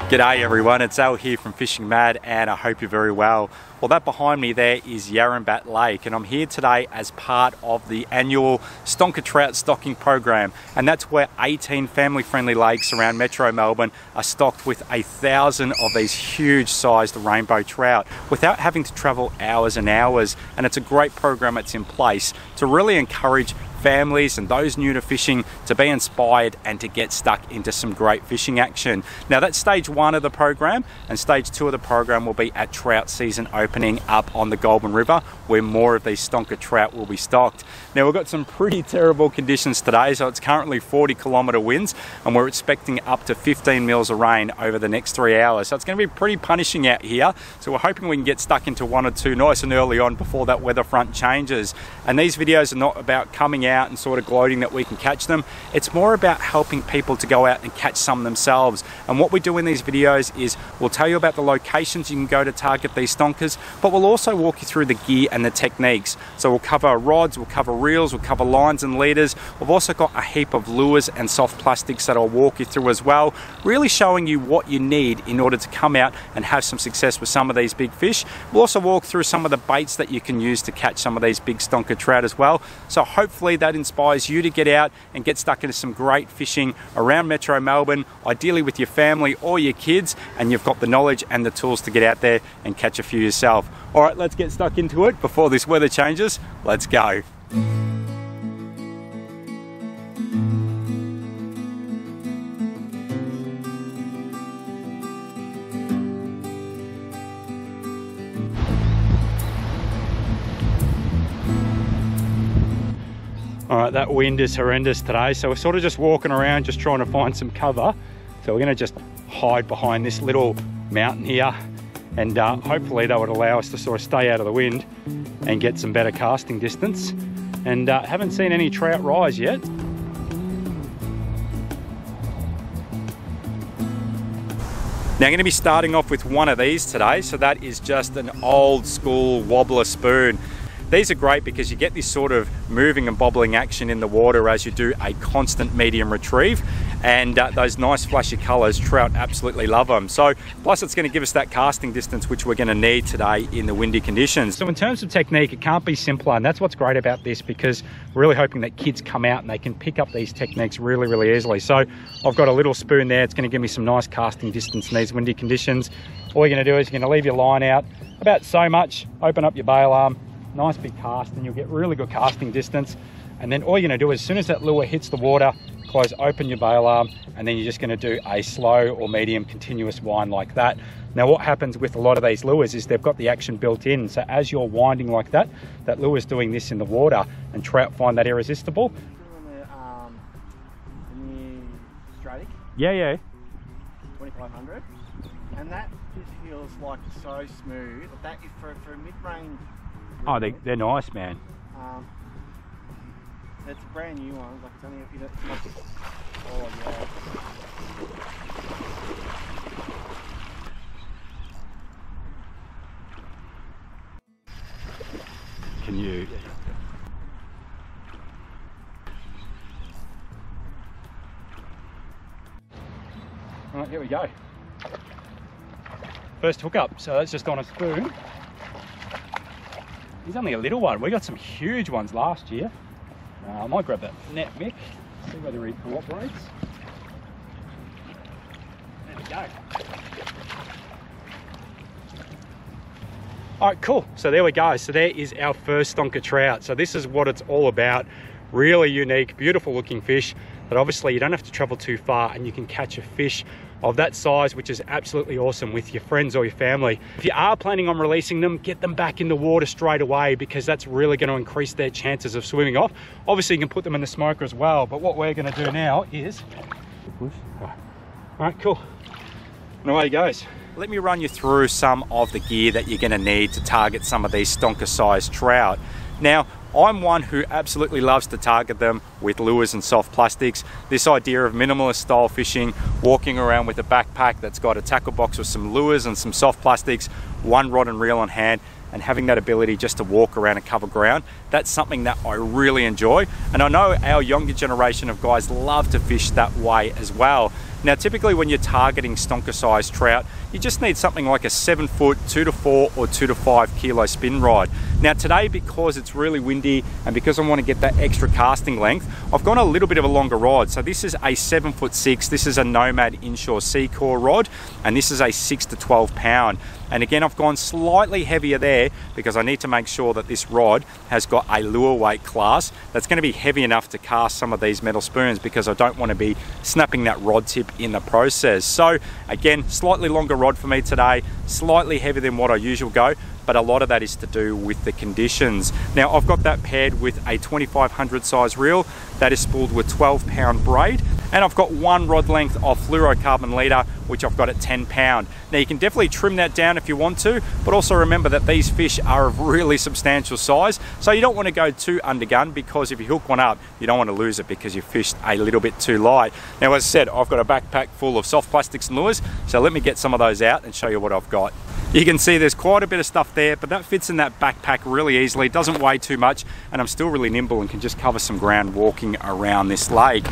G'day everyone, it's Al here from Fishing Mad and I hope you're very well. Well, that behind me there is Yarrambat Lake and I'm here today as part of the annual Stonker Trout stocking program, and that's where 18 family-friendly lakes around Metro Melbourne are stocked with 1,000 of these huge sized rainbow trout without having to travel hours and hours, and it's a great program that's in place to really encourage families and those new to fishing to be inspired and to get stuck into some great fishing action. Now that's stage 1 of the program, and stage 2 of the program will be at trout season opening up on the Goulburn River, where more of these stonker trout will be stocked. Now we've got some pretty terrible conditions today, so it's currently 40-kilometre winds and we're expecting up to 15 mils of rain over the next 3 hours, so it's going to be pretty punishing out here. So we're hoping we can get stuck into 1 or 2 nice and early on before that weather front changes. And these videos are not about coming out and sort of gloating that we can catch them. It's more about helping people to go out and catch some themselves. And what we do in these videos is we'll tell you about the locations you can go to target these stonkers, but we'll also walk you through the gear and the techniques. So we'll cover rods, we'll cover reels, we'll cover lines and leaders. We've also got a heap of lures and soft plastics that I'll walk you through as well, really showing you what you need in order to come out and have some success with some of these big fish. We'll also walk through some of the baits that you can use to catch some of these big stonker trout as well. So hopefully that inspires you to get out and get stuck into some great fishing around Metro Melbourne, ideally with your family or your kids, and you've got the knowledge and the tools to get out there and catch a few yourself. All right, let's get stuck into it before this weather changes. Let's go. All right, that wind is horrendous today, so we're sort of just walking around just trying to find some cover. So we're going to just hide behind this little mountain here, and hopefully that would allow us to sort of stay out of the wind and get some better casting distance. And haven't seen any trout rise yet. Now I'm going to be starting off with one of these today, so that is just an old school wobbler spoon. These are great because you get this sort of moving and bobbling action in the water as you do a constant medium retrieve, and those nice flashy colours, trout absolutely love them. So plus it's going to give us that casting distance which we're going to need today in the windy conditions. So in terms of technique, it can't be simpler, and that's what's great about this, because we're really hoping that kids come out and they can pick up these techniques really easily. So I've got a little spoon there. It's going to give me some nice casting distance in these windy conditions. All you're going to do is you're going to leave your line out about so much, open up your bail arm, nice big cast, and you'll get really good casting distance. And then all you're going to do is, as soon as that lure hits the water, close open your bail arm, and then you're just going to do a slow or medium continuous wind like that. Now what happens with a lot of these lures is they've got the action built in, so as you're winding like that, that lure is doing this in the water, and trout find that irresistible. Yeah. 2500, and that just feels like so smooth. That is for a mid-range. Oh, they're nice, man. It's a brand new one. Like, it's only if you don't. Oh yeah. Can you? All right, here we go. First hookup. So that's just on a spoon. He's only a little one. We got some huge ones last year. I might grab that net, Mick, see whether he cooperates. There we go. All right, cool. So there we go. So there is our first stonker trout. So this is what it's all about. Really unique, beautiful looking fish, but obviously you don't have to travel too far and you can catch a fish of that size, which is absolutely awesome, with your friends or your family. If you are planning on releasing them, get them back in the water straight away, because that's really going to increase their chances of swimming off. Obviously you can put them in the smoker as well, but what we're going to do now is push. All right, cool, and away he goes. Let me run you through some of the gear that you're going to need to target some of these stonker sized trout. Now I'm one who absolutely loves to target them with lures and soft plastics. This idea of minimalist style fishing, walking around with a backpack that's got a tackle box with some lures and some soft plastics, one rod and reel on hand, and having that ability just to walk around and cover ground, that's something that I really enjoy. And I know our younger generation of guys love to fish that way as well. Now typically when you're targeting stonker sized trout, you just need something like a 7 foot, 2 to 4 or 2 to 5 kilo spin rod. Now today, because it's really windy and because I want to get that extra casting length, I've gone a little bit of a longer rod. So this is a 7'6", this is a Nomad inshore Seacore rod, and this is a 6 to 12 pound. And again, I've gone slightly heavier there because I need to make sure that this rod has got a lure weight class that's going to be heavy enough to cast some of these metal spoons, because I don't want to be snapping that rod tip in the process. So again, slightly longer rod for me today, slightly heavier than what I usually go, but a lot of that is to do with the conditions. Now I've got that paired with a 2500 size reel that is spooled with 12 pound braid, and I've got one rod length of fluorocarbon leader, which I've got at 10 pound. Now you can definitely trim that down if you want to, but also remember that these fish are of really substantial size, so you don't want to go too undergun, because if you hook one up, you don't want to lose it because you fished a little bit too light. Now as I said, I've got a backpack full of soft plastics and lures, so let me get some of those out and show you what I've got. You can see there's quite a bit of stuff there, but that fits in that backpack really easily. It doesn't weigh too much, and I'm still really nimble and can just cover some ground walking around this lake.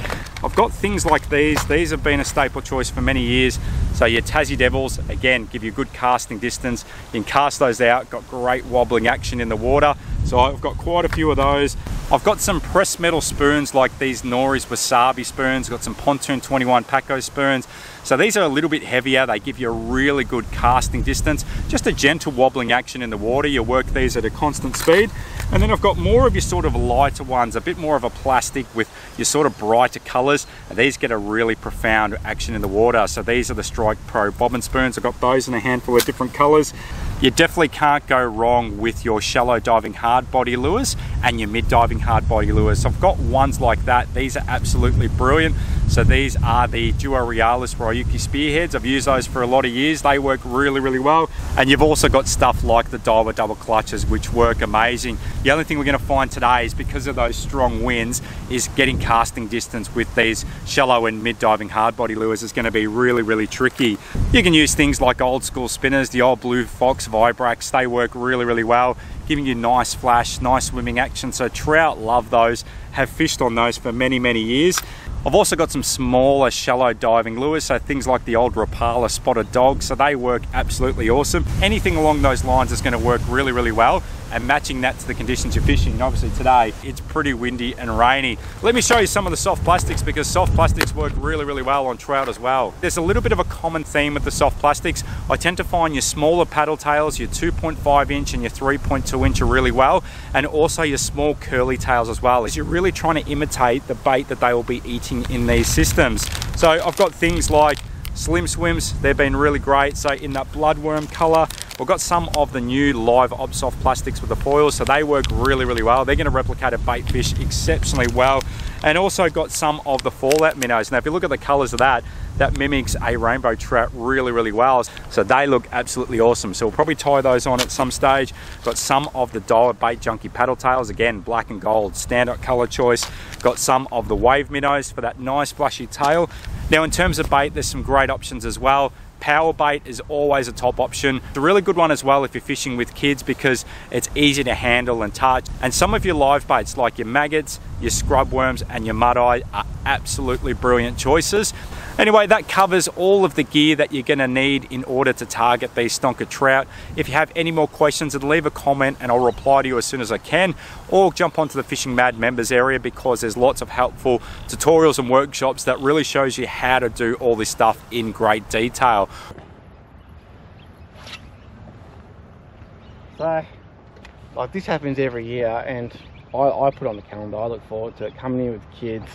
I've got things like these. These have been a staple choice for many years. So your Tassie Devils, again, give you good casting distance. You can cast those out, got great wobbling action in the water. So I've got quite a few of those. I've got some pressed metal spoons like these Nori's Wasabi spoons. Got some Pontoon 21 Paco spoons. So these are a little bit heavier. They give you a really good casting distance. Just a gentle wobbling action in the water. You work these at a constant speed. And then I've got more of your sort of lighter ones, a bit more of a plastic with your sort of brighter colors. And these get a really profound action in the water. So these are the Strike Pro bobbin spoons. I've got those in a handful of different colors. You definitely can't go wrong with your shallow diving hard body lures and your mid diving hard body lures. So I've got ones like that. These are absolutely brilliant. So these are the Duo Realis Ryuki spearheads. I've used those for a lot of years. They work really, really well. And you've also got stuff like the Daiwa double clutches, which work amazing. The only thing we're going to find today is, because of those strong winds, is getting casting distance with these shallow and mid diving hard body lures is going to be really, really tricky. You can use things like old school spinners, the old Blue Fox Vibrax. They work really, really well, giving you nice flash, nice swimming action. So trout love those, have fished on those for many, many years. I've also got some smaller shallow diving lures, so things like the old Rapala Spotted Dog, so they work absolutely awesome. Anything along those lines is going to work really, really well, and matching that to the conditions you're fishing. Obviously today it's pretty windy and rainy. Let me show you some of the soft plastics, because soft plastics work really, really well on trout as well. There's a little bit of a common theme with the soft plastics. I tend to find your smaller paddle tails, your 2.5 inch and your 3.2 inch are really well, and also your small curly tails as well, as you're really trying to imitate the bait that they will be eating in these systems. So I've got things like Slim Swims, they've been really great. So in that bloodworm color, we've got some of the new live Obsoft plastics with the foils, so they work really, really well. They're going to replicate a bait fish exceptionally well. And also got some of the Fallout minnows. Now if you look at the colors of that, that mimics a rainbow trout really, really well. So they look absolutely awesome. So we'll probably tie those on at some stage. Got some of the Daiwa Bait Junkie paddle tails, again, black and gold, standout color choice. Got some of the wave minnows for that nice flashy tail. Now in terms of bait, there's some great options as well. Power bait is always a top option. It's a really good one as well if you're fishing with kids, because it's easy to handle and touch. And some of your live baits like your maggots, your scrub worms and your mud-eye are absolutely brilliant choices. Anyway, that covers all of the gear that you're going to need in order to target these stonker trout. If you have any more questions, then leave a comment and I'll reply to you as soon as I can, or jump onto the FishingMad members area, because there's lots of helpful tutorials and workshops that really shows you how to do all this stuff in great detail. So, like, this happens every year, and I put on the calendar. I look forward to it, coming in with kids.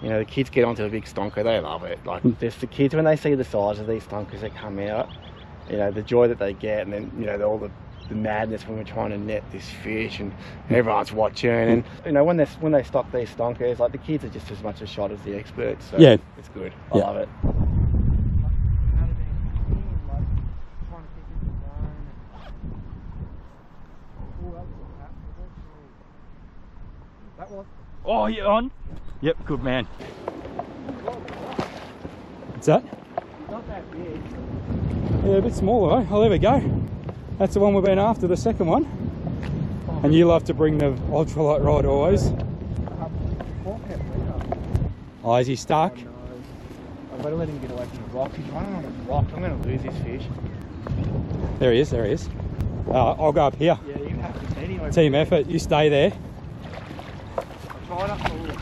You know, the kids get onto a big stonker, they love it. Like, just the kids, when they see the size of these stonkers that come out, you know, the joy that they get, and then, you know, all the madness when we're trying to net this fish and everyone's watching. And, you know, when they stock these stonkers, like, the kids are just as much a shot as the experts. So yeah, it's good. I love it. Oh, you on? Yep, good man. What's that? Not that big. Yeah, a bit smaller though. Oh, there we go. That's the one we've been after, the second one. And you love to bring the ultralight rod always. Oh, is he stuck? I I've got to let him get away from the rock. He's running on the rock. I'm going to lose this fish. There he is, there he is. I'll go up here. Yeah, you have to anyway. Team effort, you stay there. I tried up the water.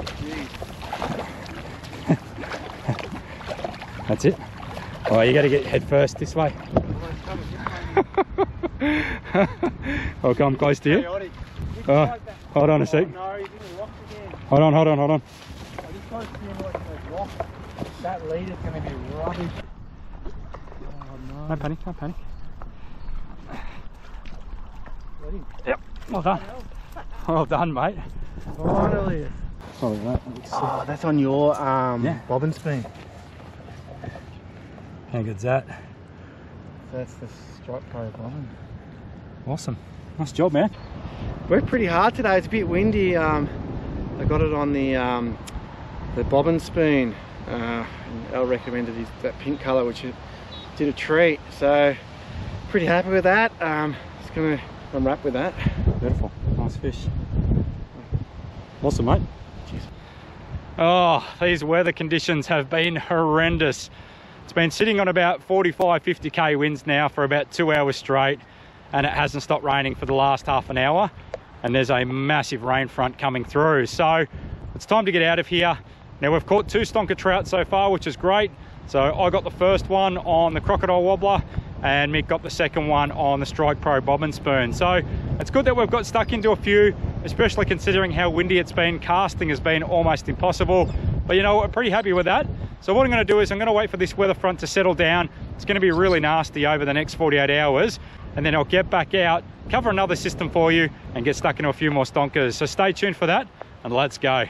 That's it. Oh, you got to get head first this way. I'll come close to you. Oh, hold on a sec. No, he's in the rocks again. Hold on. I just got to see him like those rocks. That leader's going to be rubbish. Oh no. Don't panic, don't panic. Let him. Yep, well done. Well done, mate. Finally. Sorry, mate. Oh, that's on your bobbin spoon. How good's that? That's the Strike Pro bobbin. Awesome. Nice job, man. Worked pretty hard today. It's a bit windy. I got it on the bobbin spoon. Elle recommended that pink colour, which did a treat. So pretty happy with that. Just gonna unwrap with that. Beautiful. Nice fish. Awesome, mate. Cheers. Oh, these weather conditions have been horrendous. It's been sitting on about 45, 50k winds now for about 2 hours straight, and it hasn't stopped raining for the last half an hour. And there's a massive rain front coming through. So it's time to get out of here. Now we've caught 2 stonker trout so far, which is great. So I got the first one on the crocodile wobbler, and Mick got the second one on the Strike Pro bobbin spoon. So it's good that we've got stuck into a few, especially considering how windy it's been. Casting has been almost impossible, but you know, we're pretty happy with that. So what I'm going to do is I'm going to wait for this weather front to settle down. It's going to be really nasty over the next 48 hours, and then I'll get back out, cover another system for you, and get stuck into a few more stonkers. So stay tuned for that, and let's go.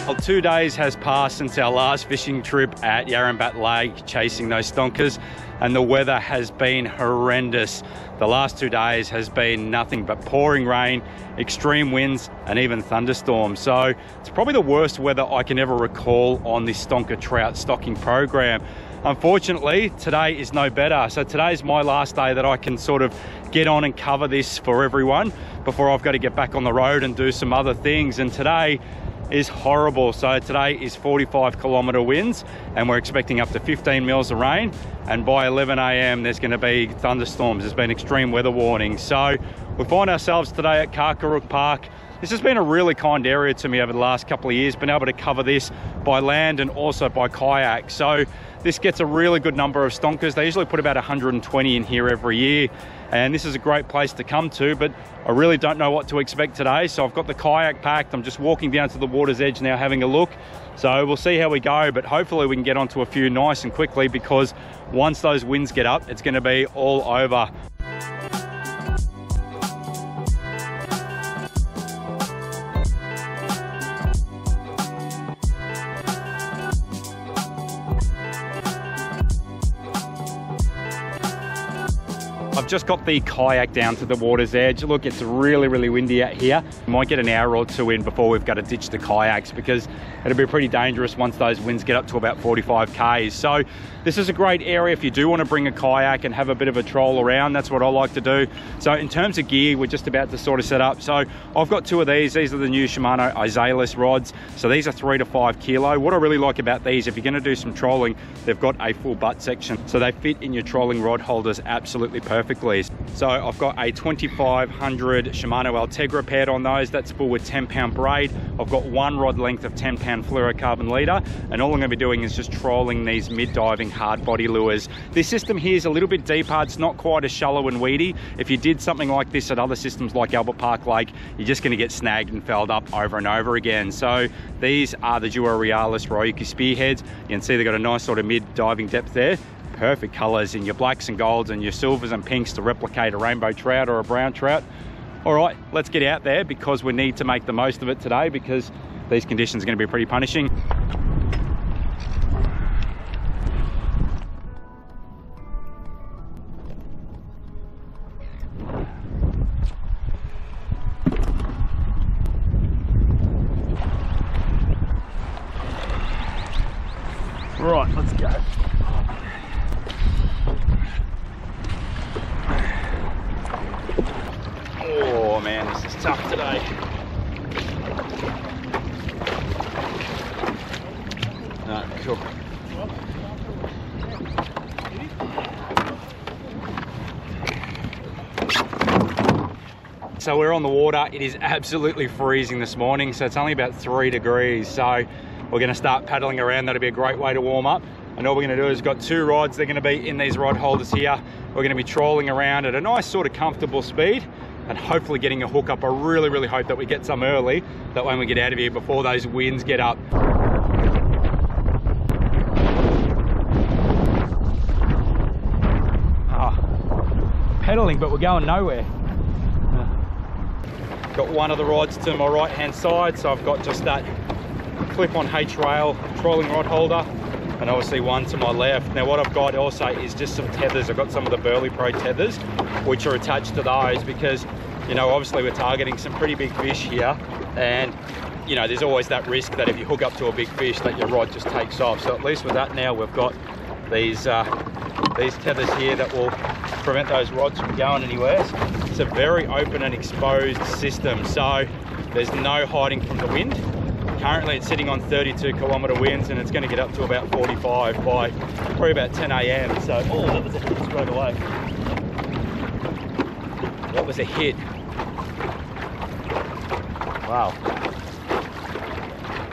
Well, 2 days has passed since our last fishing trip at Yarrambat Lake, chasing those stonkers, and the weather has been horrendous. The last 2 days has been nothing but pouring rain, extreme winds, and even thunderstorms. So it's probably the worst weather I can ever recall on this stonker trout stocking program. Unfortunately, today is no better. So today's my last day that I can sort of get on and cover this for everyone before I've got to get back on the road and do some other things. And today is horrible. So today is 45-kilometre winds, and we're expecting up to 15 mils of rain, and by 11 a.m. there's going to be thunderstorms. There's been extreme weather warnings. So we find ourselves today at Karkaruk Park. This has been a really kind area to me over the last couple of years, been able to cover this by land and also by kayak. So this gets a really good number of stonkers. They usually put about 120 in here every year, and this is a great place to come to, but I really don't know what to expect today. So I've got the kayak packed. I'm just walking down to the water's edge now having a look. So we'll see how we go, but hopefully we can get onto a few nice and quickly, because once those winds get up, it's going to be all over. I've just got the kayak down to the water's edge. Look, it's really, really windy out here. We might get an hour or two in before we've got to ditch the kayaks, because it'll be pretty dangerous once those winds get up to about 45 k's. So this is a great area if you do want to bring a kayak and have a bit of a troll around. That's what I like to do. So in terms of gear, we're just about to sort of set up. So I've got 2 of these. These are the new Shimano Azalis rods. So these are 3 to 5 kilo. What I really like about these, if you're going to do some trolling, they've got a full butt section, so they fit in your trolling rod holders absolutely perfectly. So I've got a 2500 Shimano Ultegra paired on those. That's full with 10-pound braid. I've got 1 rod length of 10-pound fluorocarbon leader, and all I'm going to be doing is just trolling these mid-diving hard body lures. This system here is a little bit deeper. It's not quite as shallow and weedy. If you did something like this at other systems like Albert Park Lake, you're just going to get snagged and fouled up over and over again. So these are the Duo Realis Ryuki spearheads. You can see they've got a nice sort of mid-diving depth there. Perfect colours in your blacks and golds and your silvers and pinks to replicate a rainbow trout or a brown trout. All right, let's get out there because we need to make the most of it today because these conditions are going to be pretty punishing. Right, let's go. Oh man, this is tough today. No, cool. So we're on the water. It is absolutely freezing this morning, so it's only about 3 degrees. So we're going to start paddling around. That'll be a great way to warm up. And all we're going to do is got 2 rods. They're going to be in these rod holders here. We're going to be trolling around at a nice sort of comfortable speed and hopefully getting a hook up. I really, really hope that we get some early, that when we get out of here before those winds get up. Pedaling, but we're going nowhere. Got one of the rods to my right hand side, so I've got just that clip-on H-rail trolling rod holder, and obviously one to my left. Now what I've got also is just some tethers. I've got some of the Burley Pro tethers which are attached to those because, you know, obviously we're targeting some pretty big fish here, and you know, there's always that risk that if you hook up to a big fish that your rod just takes off. So at least with that now we've got these tethers here that will prevent those rods from going anywhere. It's a very open and exposed system, so there's no hiding from the wind. Currently it's sitting on 32-kilometre winds and it's going to get up to about 45 by probably about 10 AM. So, oh, that was a hit straight away. That was a hit. Wow.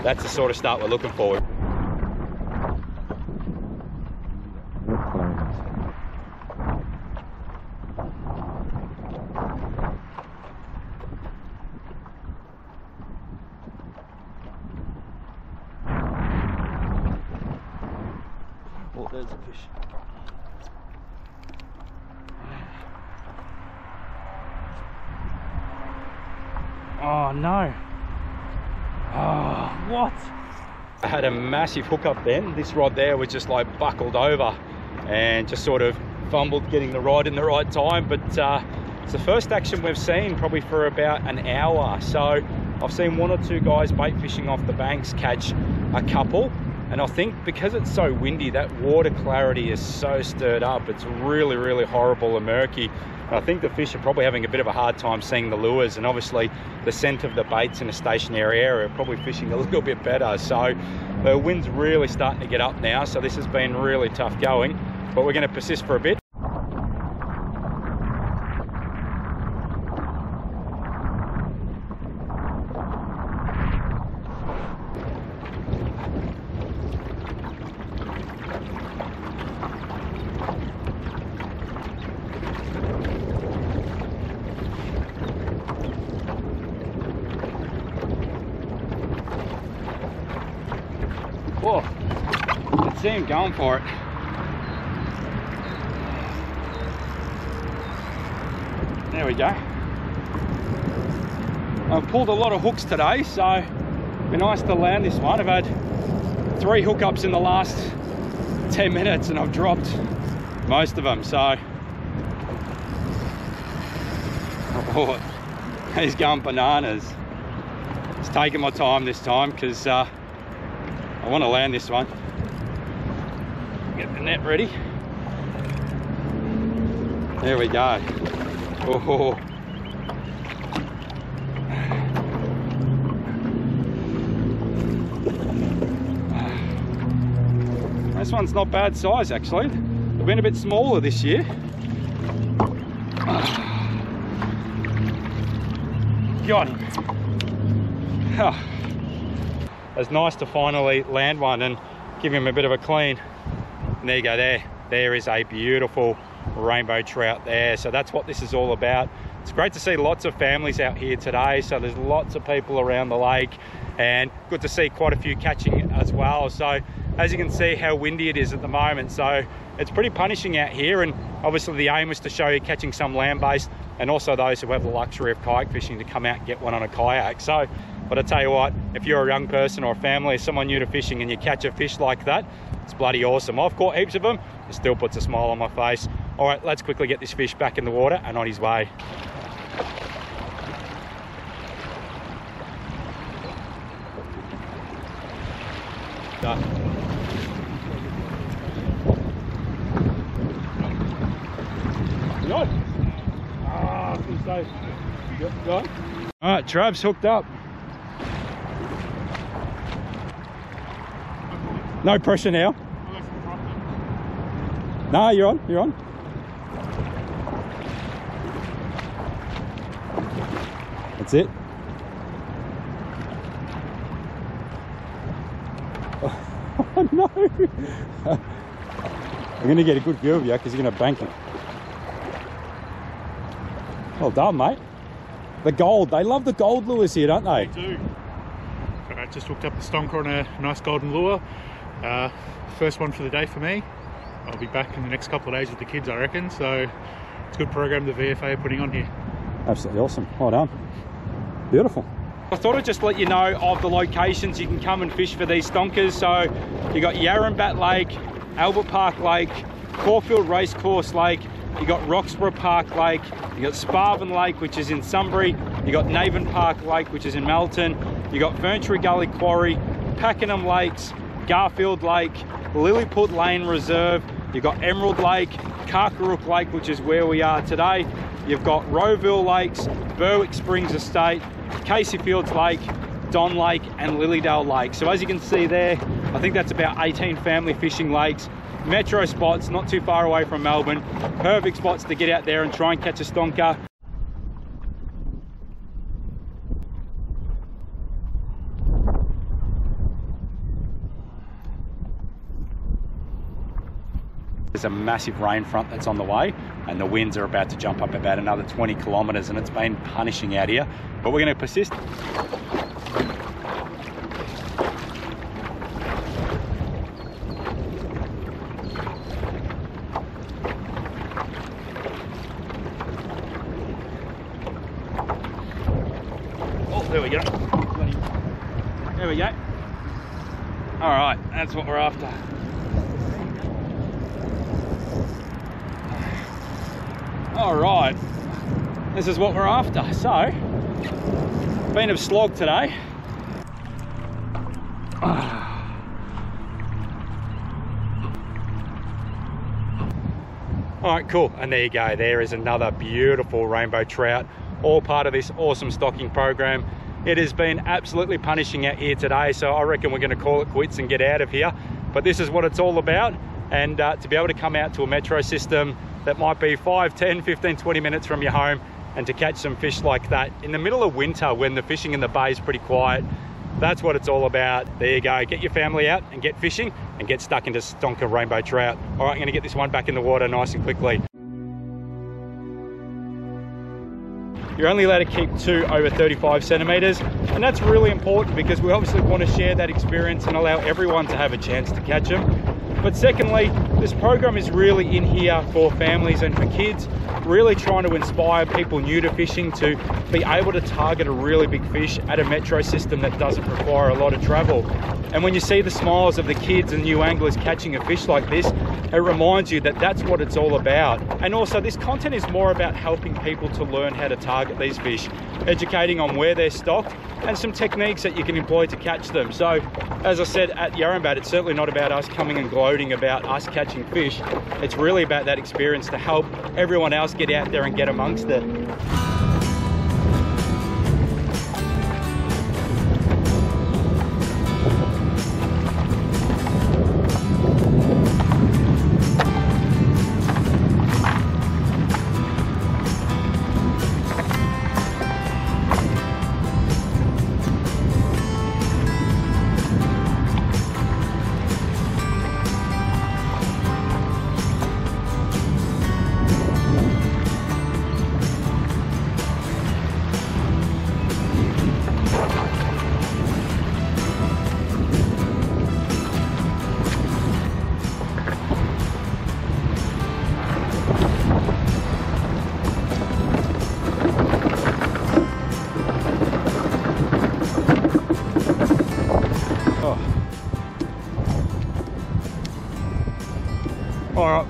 That's the sort of start we're looking for. Oh, there's a fish. Oh no. Oh, what? I had a massive hook up then. This rod there was just like buckled over and just sort of fumbled getting the rod in the right time. But it's the first action we've seen probably for about an hour. So I've seen 1 or 2 guys bait fishing off the banks catch a couple. And I think because it's so windy, that water clarity is so stirred up. It's really, really horrible and murky. And I think the fish are probably having a bit of a hard time seeing the lures, and obviously the scent of the baits in a stationary area are probably fishing a little bit better. So the wind's really starting to get up now. So this has been really tough going, but we're going to persist for a bit. Oh, I can see him going for it. There we go. I've pulled a lot of hooks today, so it'd be nice to land this one. I've had 3 hookups in the last 10 minutes and I've dropped most of them, so oh, he's going bananas. It's taking my time this time because I want to land this one. Get the net ready. There we go. Oh. This one's not bad size actually. They've been a bit smaller this year. Got him. It's nice to finally land one and give him a bit of a clean. And there you go, there is a beautiful rainbow trout there. So that's what this is all about. It's great to see lots of families out here today, so there's lots of people around the lake, and good to see quite a few catching as well. So as you can see how windy it is at the moment, so it's pretty punishing out here. And obviously the aim was to show you catching some land-based, and also those who have the luxury of kayak fishing to come out and get one on a kayak. So, but I tell you what, if you're a young person or a family or someone new to fishing and you catch a fish like that, it's bloody awesome. I've caught heaps of them. It still puts a smile on my face. All right, let's quickly get this fish back in the water and on his way. Done. You on? Ah, I was gonna say. Yep, got. All right, Trav's hooked up. No pressure now. No, you're on, you're on. That's it. Oh no! I'm going to get a good view of you because you're going to bank it. Well done, mate. The gold, they love the gold lures here, don't they? They do. I just hooked up the stonker on a nice golden lure. First one for the day for me. I'll be back in the next couple of days with the kids, I reckon. So it's a good program the VFA are putting on here. Absolutely awesome. Well done. Beautiful. I thought I'd just let you know of the locations you can come and fish for these stonkers. So you got Yarrambat Lake, Albert Park Lake, Caulfield Racecourse Lake, you got Roxburgh Park Lake, you got Sparvan Lake, which is in Sunbury, you got Navan Park Lake, which is in Melton, you got Ferntree Gully Quarry, Pakenham Lakes, Garfield Lake, Lilliput Lane Reserve, you've got Emerald Lake, Karkarook Lake, which is where we are today, you've got Rowville Lakes, Berwick Springs Estate, Casey Fields Lake, Don Lake and Lilydale Lake. So as you can see there, I think that's about 18 family fishing lakes, metro spots not too far away from Melbourne, perfect spots to get out there and try and catch a stonker. There's a massive rain front that's on the way and the winds are about to jump up about another 20 kilometres and it's been punishing out here, but we're going to persist. Oh, there we go. There we go. All right, that's what we're after. All right, this is what we're after. So, been a slog today. All right, cool, and there you go. There is another beautiful rainbow trout, all part of this awesome stocking program. It has been absolutely punishing out here today, so I reckon we're gonna call it quits and get out of here. But this is what it's all about, and to be able to come out to a metro system that might be 5, 10, 15, 20 minutes from your home and to catch some fish like that in the middle of winter when the fishing in the bay is pretty quiet, that's what it's all about. There you go, get your family out and get fishing and get stuck into stonker rainbow trout. All right, I'm gonna get this one back in the water nice and quickly. You're only allowed to keep 2 over 35 centimetres, and that's really important because we obviously want to share that experience and allow everyone to have a chance to catch them. But secondly, this program is really in here for families and for kids, really trying to inspire people new to fishing to be able to target a really big fish at a metro system that doesn't require a lot of travel. And when you see the smiles of the kids and new anglers catching a fish like this, it reminds you that that's what it's all about. And also this content is more about helping people to learn how to target these fish, educating on where they're stocked and some techniques that you can employ to catch them. So as I said at Yarrambat, it's certainly not about us coming and gloating about us catching fish. It's really about that experience to help everyone else get out there and get amongst it.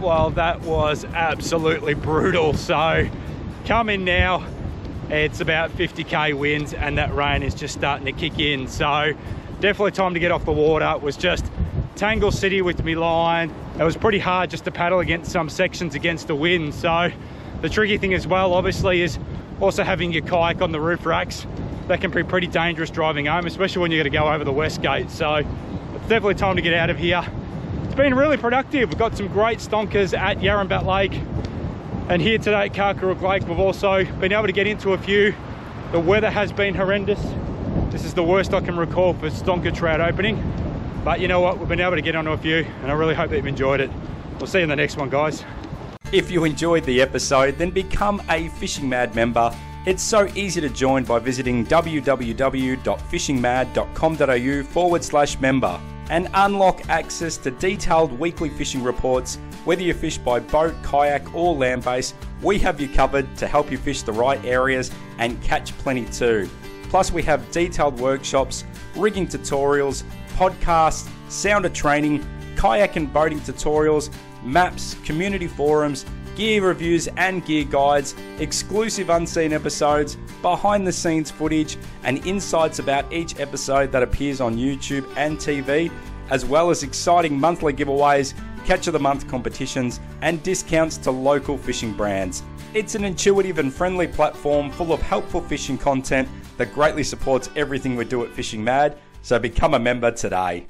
well, that was absolutely brutal. So come in now, it's about 50k winds and that rain is just starting to kick in. So definitely time to get off the water. It was just Tangle City with me line. It was pretty hard just to paddle against some sections against the wind. So the tricky thing as well, obviously, is also having your kayak on the roof racks. That can be pretty dangerous driving home, especially when you're going to go over the west gate. So it's definitely time to get out of here. It's been really productive. We've got some great stonkers at Yarrambat Lake, and here today at Karkaruk Lake we've also been able to get into a few. The weather has been horrendous. This is the worst I can recall for Stonker Trout opening, but you know what, we've been able to get onto a few, and I really hope that you've enjoyed it. We'll see you in the next one, guys. If you enjoyed the episode, then become a FishingMad member. It's so easy to join by visiting www.fishingmad.com.au/member and unlock access to detailed weekly fishing reports. Whether you fish by boat, kayak or land-based, we have you covered to help you fish the right areas and catch plenty too. Plus we have detailed workshops, rigging tutorials, podcasts, sounder training, kayak and boating tutorials, maps, community forums, gear reviews and gear guides, exclusive unseen episodes, behind the scenes footage and insights about each episode that appears on YouTube and TV, as well as exciting monthly giveaways, catch of the month competitions and discounts to local fishing brands. It's an intuitive and friendly platform full of helpful fishing content that greatly supports everything we do at Fishing Mad, so become a member today.